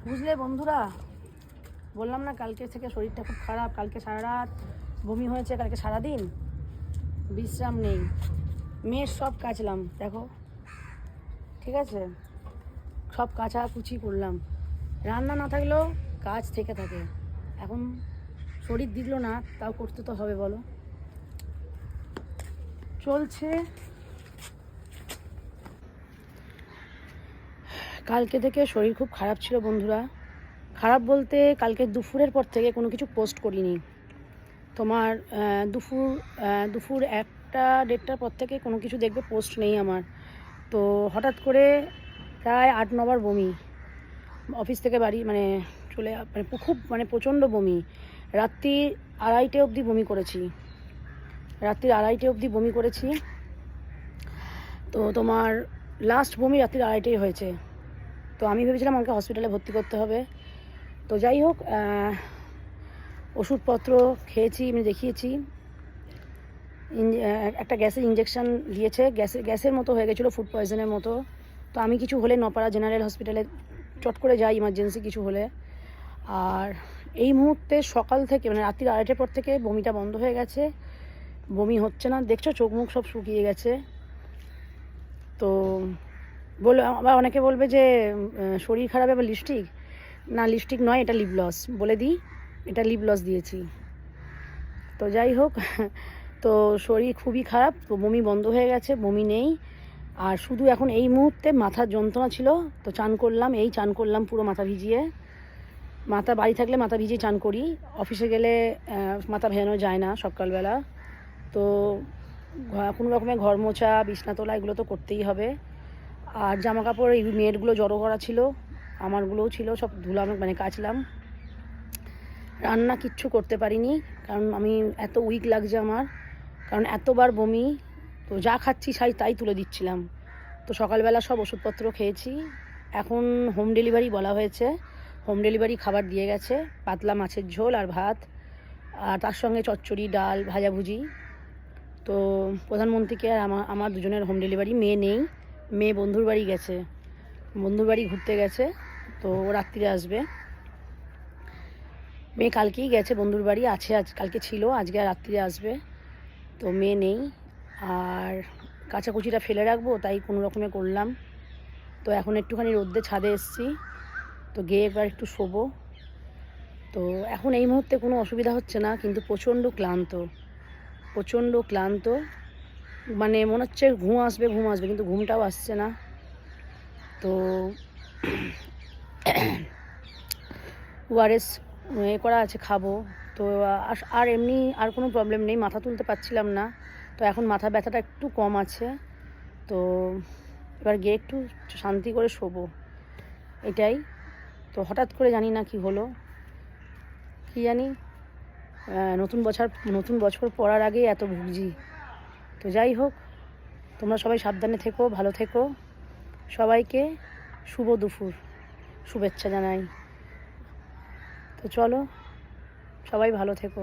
বুঝলে বন্ধুরা, বললাম না কালকে থেকে শরীরটা খুব খারাপ। কালকে সারা রাত বমি হয়েছে, কালকে সারাদিন বিশ্রাম নেই। মেয়ের সব কাচলাম, দেখো ঠিক আছে, সব কাচাকুচি করলাম। রান্না না থাকলেও কাজ থেকে থাকে। এখন শরীর দিল না, তাও করতে তো হবে বলো। চলছে। কালকে থেকে শরীর খুব খারাপ ছিল বন্ধুরা। খারাপ বলতে কালকে দুপুরের পর থেকে কোনো কিছু পোস্ট করিনি। তোমার দুপুর 1টা-1:30টার পর থেকে কোনো কিছু দেখবে পোস্ট নেই আমার। তো হঠাৎ করে প্রায় 8-9 বার বমি, অফিস থেকে বাড়ি চলে খুব প্রচণ্ড বমি। রাত্রি 2:30 অবধি বমি করেছি। তো তোমার লাস্ট বমি রাত্রি 2:30 হয়েছে। তো আমি ভেবেছিলাম আমাকে হসপিটালে ভর্তি করতে হবে। তো যাই হোক, ওষুধপত্র খেয়েছি, দেখিয়েছি। একটা গ্যাসের ইঞ্জেকশান দিয়েছে, গ্যাসের মতো হয়ে গেছিলো, ফুড পয়জনের মতো। তো আমি কিছু হলে নপাড়া জেনারেল হসপিটালে চট করে যাই ইমার্জেন্সি কিছু হলে। আর এই মুহূর্তে সকাল থেকে রাত্রি 2:30টার পর থেকে বমিটা বন্ধ হয়ে গেছে, বমি হচ্ছে না। দেখছো চোখ মুখ সব শুকিয়ে গেছে। তো আবার অনেকে বলবে যে শরীর খারাপ আবার লিপস্টিক, না লিপস্টিক নয়, এটা লিপ গ্লস। বলে দিই, এটা লিপ গ্লস দিয়েছি। তো যাই হোক, তো শরীর খুবই খারাপ। তো বমি বন্ধ হয়ে গেছে, বমি নেই। আর শুধু এখন এই মুহূর্তে মাথার যন্ত্রণা ছিল। তো চান করলাম পুরো মাথা ভিজিয়ে। বাড়ি থাকলে মাথা ভিজিয়ে চান করি, অফিসে গেলে মাথা ভেজানো যায় না সকালবেলা। তো কোনো রকমের ঘর মোছা, বিছনা তোলা এগুলো তো করতেই হবে। আর জামা কাপড় এই মেয়েরগুলো জড়ো করা ছিল, আমারগুলোও ছিল, সব ধুলাম কাচলাম। রান্না কিচ্ছু করতে পারিনি, কারণ আমি এত উইক লাগছে আমার, কারণ এতবার বমি। তো যা খাচ্ছি তাই তুলে দিচ্ছিলাম। তো সকালবেলা সব ওষুধপত্র খেয়েছি। এখন হোম ডেলিভারি বলা হয়েছে, হোম ডেলিভারি খাবার দিয়ে গেছে, পাতলা মাছের ঝোল আর ভাত, আর তার সঙ্গে চচ্চড়ি, ডাল, ভাজাভুজি। তো প্রধানমন্ত্রীকে আর আমার দুজনের হোম ডেলিভারি। মেয়ে নেই, মেয়ে বন্ধুর বাড়ি গেছে, বন্ধুর বাড়ি ঘুরতে গেছে। তো রাত্রিরে আসবে। মেয়ে কালকেই গেছে বন্ধুর বাড়ি, আছে কালকে ছিল, আজকে আর রাত্রিরে আসবে। তো মেয়ে নেই। আর কাচাকুচিটা ফেলে রাখবো, তাই কোনো রকমে করলাম। তো এখন একটুখানি রোদ্দে ছাদে এসছি, তো গিয়ে একবার একটু শোবো। তো এখন এই মুহূর্তে কোনো অসুবিধা হচ্ছে না, কিন্তু প্রচণ্ড ক্লান্ত। মনে হচ্ছে ঘুম আসবে, কিন্তু ঘুমটাও আসছে না। তো ওআরএস করা আছে, খাবো। তো আর এমনি আর কোনো প্রবলেম নেই, মাথা তুলতে পারছিলাম না। তো এখন মাথা ব্যথাটা একটু কম আছে। তো এবার গিয়ে একটু শান্তি করে শোবো, এটাই। তো হঠাৎ করে জানি না কি হলো, কি জানি, নতুন বছর পড়ার আগে এত ভুগছি। তো যাই হোক, তোমরা সবাই সাবধানে থেকো, ভালো থেকো। সবাইকে শুভ দুপুর শুভেচ্ছা জানাই। তো চলো, সবাই ভালো থেকো।